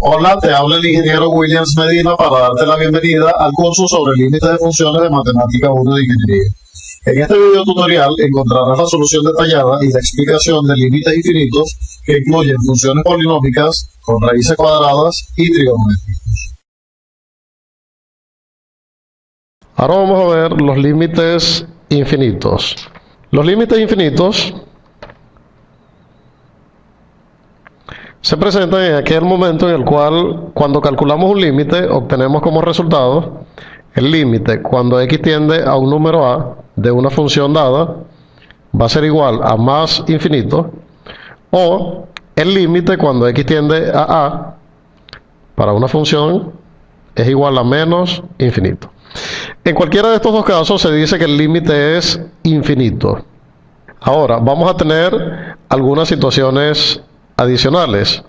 Hola, te habla el ingeniero Williams Medina para darte la bienvenida al curso sobre límites de funciones de Matemática 1 de Ingeniería. En este video tutorial encontrarás la solución detallada y la explicación de límites infinitos que incluyen funciones polinómicas con raíces cuadradas y trigonométricas. Ahora vamos a ver los límites infinitos. Los límites infinitos se presentan en aquel momento en el cual, cuando calculamos un límite, obtenemos como resultado el límite cuando x tiende a un número a de una función dada va a ser igual a más infinito, o el límite cuando x tiende a para una función es igual a menos infinito. En cualquiera de estos dos casos se dice que el límite es infinito. Ahora vamos a tener algunas situaciones adicionales.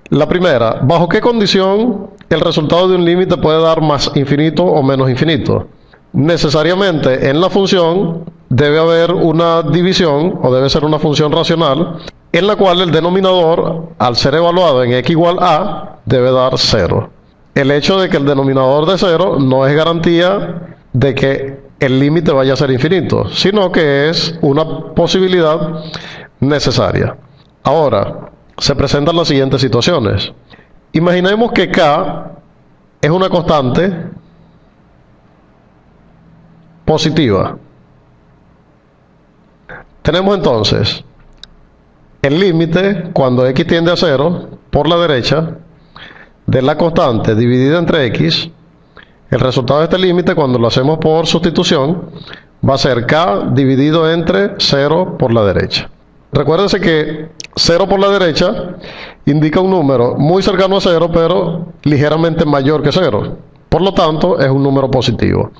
La primera, ¿bajo qué condición el resultado de un límite puede dar más infinito o menos infinito? Necesariamente en la función debe haber una división, o debe ser una función racional, en la cual el denominador, al ser evaluado en x igual a, debe dar 0. El hecho de que el denominador de 0 no es garantía de que el límite vaya a ser infinito, sino que es una posibilidad necesaria. Ahora, se presentan las siguientes situaciones. Imaginemos que k es una constante positiva. Tenemos entonces el límite cuando x tiende a 0 por la derecha de la constante dividida entre x. El resultado de este límite, cuando lo hacemos por sustitución, va a ser k dividido entre 0 por la derecha. Recuérdense que 0 por la derecha indica un número muy cercano a 0, pero ligeramente mayor que 0. Por lo tanto, es un número positivo.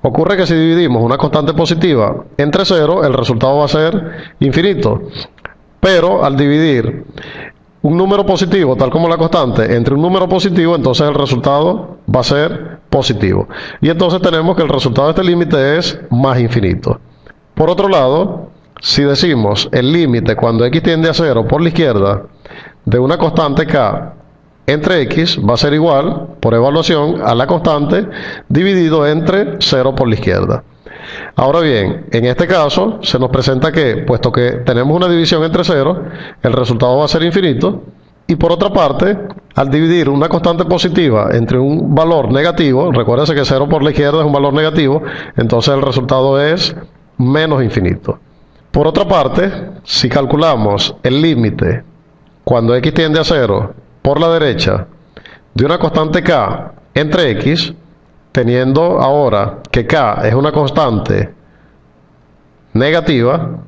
Ocurre que si dividimos una constante positiva entre 0, el resultado va a ser infinito. Pero al dividir un número positivo, tal como la constante, entre un número positivo, entonces el resultado va a ser positivo. Y entonces tenemos que el resultado de este límite es más infinito. Por otro lado, si decimos el límite cuando x tiende a 0 por la izquierda de una constante k entre x va a ser igual, por evaluación, a la constante dividido entre 0 por la izquierda. Ahora bien, en este caso se nos presenta que, puesto que tenemos una división entre 0, el resultado va a ser infinito. Y por otra parte, al dividir una constante positiva entre un valor negativo, recuérdense que 0 por la izquierda es un valor negativo, entonces el resultado es menos infinito. Por otra parte, si calculamos el límite cuando x tiende a 0 por la derecha de una constante k entre x, teniendo ahora que k es una constante negativa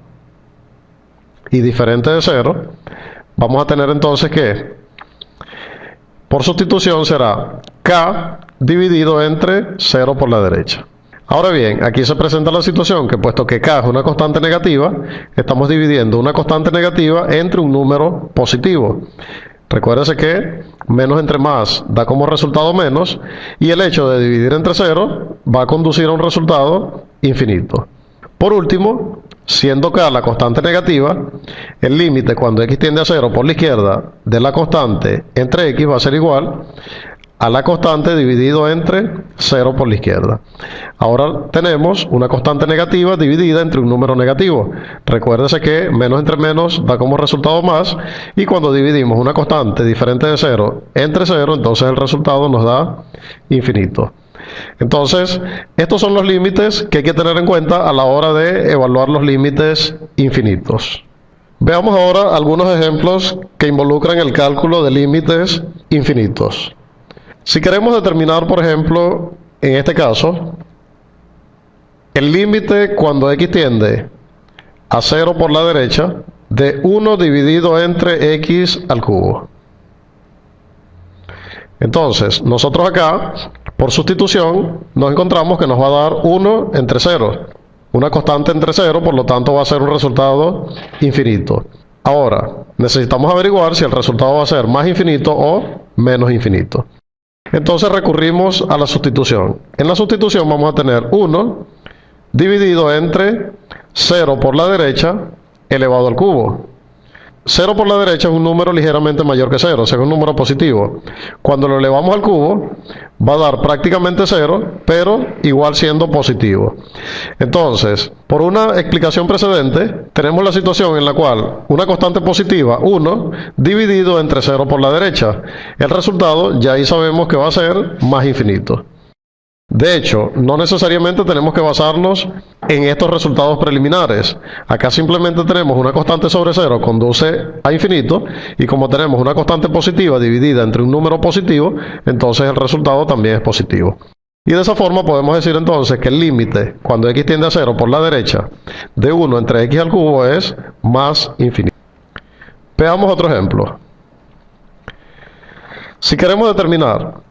y diferente de 0, vamos a tener entonces que por sustitución será k dividido entre 0 por la derecha. Ahora bien, aquí se presenta la situación que, puesto que k es una constante negativa, estamos dividiendo una constante negativa entre un número positivo. Recuérdese que menos entre más da como resultado menos, y el hecho de dividir entre 0 va a conducir a un resultado infinito. Por último, siendo k la constante negativa, el límite cuando x tiende a 0 por la izquierda de la constante entre x va a ser igual a la constante dividido entre 0 por la izquierda. Ahora tenemos una constante negativa dividida entre un número negativo. Recuérdese que menos entre menos da como resultado más, y cuando dividimos una constante diferente de 0 entre 0, entonces el resultado nos da infinito. Entonces, estos son los límites que hay que tener en cuenta a la hora de evaluar los límites infinitos. Veamos ahora algunos ejemplos que involucran el cálculo de límites infinitos. Si queremos determinar, por ejemplo, en este caso, el límite cuando x tiende a 0 por la derecha de 1 dividido entre x al cubo. Entonces, nosotros acá, por sustitución, nos encontramos que nos va a dar 1 entre 0. Una constante entre 0, por lo tanto va a ser un resultado infinito. Ahora, necesitamos averiguar si el resultado va a ser más infinito o menos infinito. Entonces recurrimos a la sustitución. En la sustitución vamos a tener 1 dividido entre 0 por la derecha elevado al cubo. 0 por la derecha es un número ligeramente mayor que 0, o sea, es un número positivo. Cuando lo elevamos al cubo, va a dar prácticamente 0, pero igual siendo positivo. Entonces, por una explicación precedente, tenemos la situación en la cual una constante positiva, 1, dividido entre 0 por la derecha. El resultado, ya ahí sabemos que va a ser más infinito. De hecho, no necesariamente tenemos que basarnos en estos resultados preliminares. Acá simplemente tenemos una constante sobre 0 conduce a infinito, y como tenemos una constante positiva dividida entre un número positivo, entonces el resultado también es positivo. Y de esa forma podemos decir entonces que el límite, cuando x tiende a 0 por la derecha, de 1 entre x al cubo es más infinito. Veamos otro ejemplo. Si queremos determinar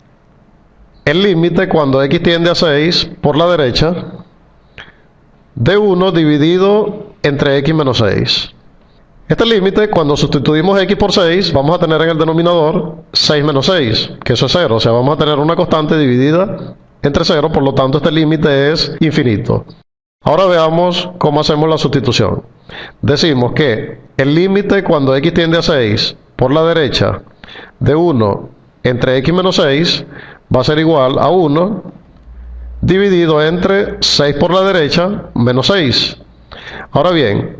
el límite cuando x tiende a 6 por la derecha de 1 dividido entre x menos 6. Este límite, cuando sustituimos x por 6, vamos a tener en el denominador 6 menos 6, que eso es 0. O sea, vamos a tener una constante dividida entre 0, por lo tanto este límite es infinito. Ahora veamos cómo hacemos la sustitución. Decimos que el límite cuando x tiende a 6 por la derecha de 1 entre x menos 6 va a ser igual a 1 dividido entre 6 por la derecha menos 6. Ahora bien,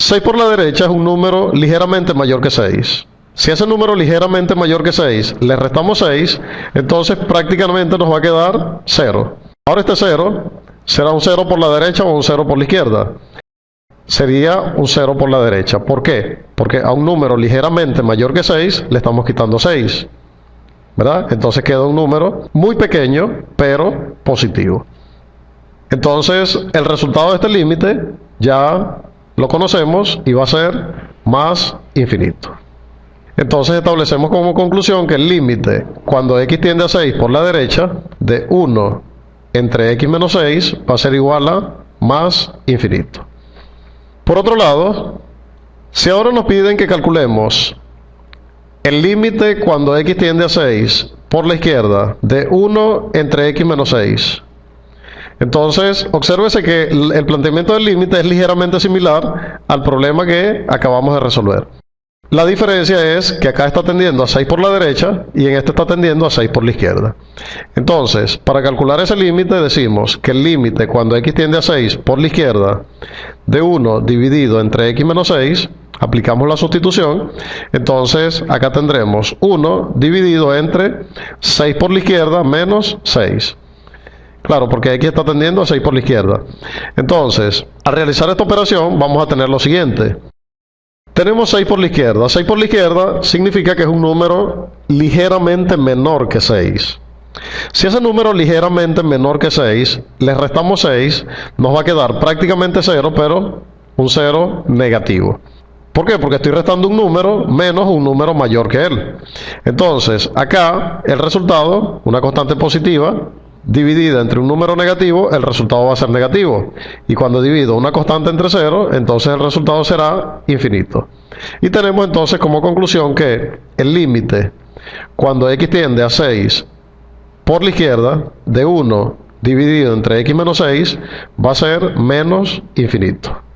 6 por la derecha es un número ligeramente mayor que 6. Si ese número ligeramente mayor que 6 le restamos 6, entonces prácticamente nos va a quedar 0. Ahora este 0 será un 0 por la derecha o un 0 por la izquierda. Sería un 0 por la derecha. ¿Por qué? Porque a un número ligeramente mayor que 6 le estamos quitando 6. ¿Verdad? Entonces queda un número muy pequeño, pero positivo. Entonces, el resultado de este límite ya lo conocemos y va a ser más infinito. Entonces establecemos como conclusión que el límite cuando x tiende a 6 por la derecha de 1 entre x menos 6 va a ser igual a más infinito. Por otro lado, si ahora nos piden que calculemos el límite cuando x tiende a 6 por la izquierda de 1 entre x menos 6. Entonces, obsérvese que el planteamiento del límite es ligeramente similar al problema que acabamos de resolver. La diferencia es que acá está tendiendo a 6 por la derecha y en este está tendiendo a 6 por la izquierda. Entonces, para calcular ese límite decimos que el límite cuando x tiende a 6 por la izquierda de 1 dividido entre x menos 6, aplicamos la sustitución, entonces acá tendremos 1 dividido entre 6 por la izquierda menos 6. Claro, porque x está tendiendo a 6 por la izquierda. Entonces, al realizar esta operación vamos a tener lo siguiente. Tenemos 6 por la izquierda. 6 por la izquierda significa que es un número ligeramente menor que 6. Si ese número ligeramente menor que 6, le restamos 6, nos va a quedar prácticamente 0, pero un 0 negativo. ¿Por qué? Porque estoy restando un número menos un número mayor que él. Entonces, acá el resultado, una constante positiva, dividida entre un número negativo, el resultado va a ser negativo. Y cuando divido una constante entre 0, entonces el resultado será infinito. Y tenemos entonces como conclusión que el límite, cuando x tiende a 6 por la izquierda, de 1 dividido entre x menos 6, va a ser menos infinito.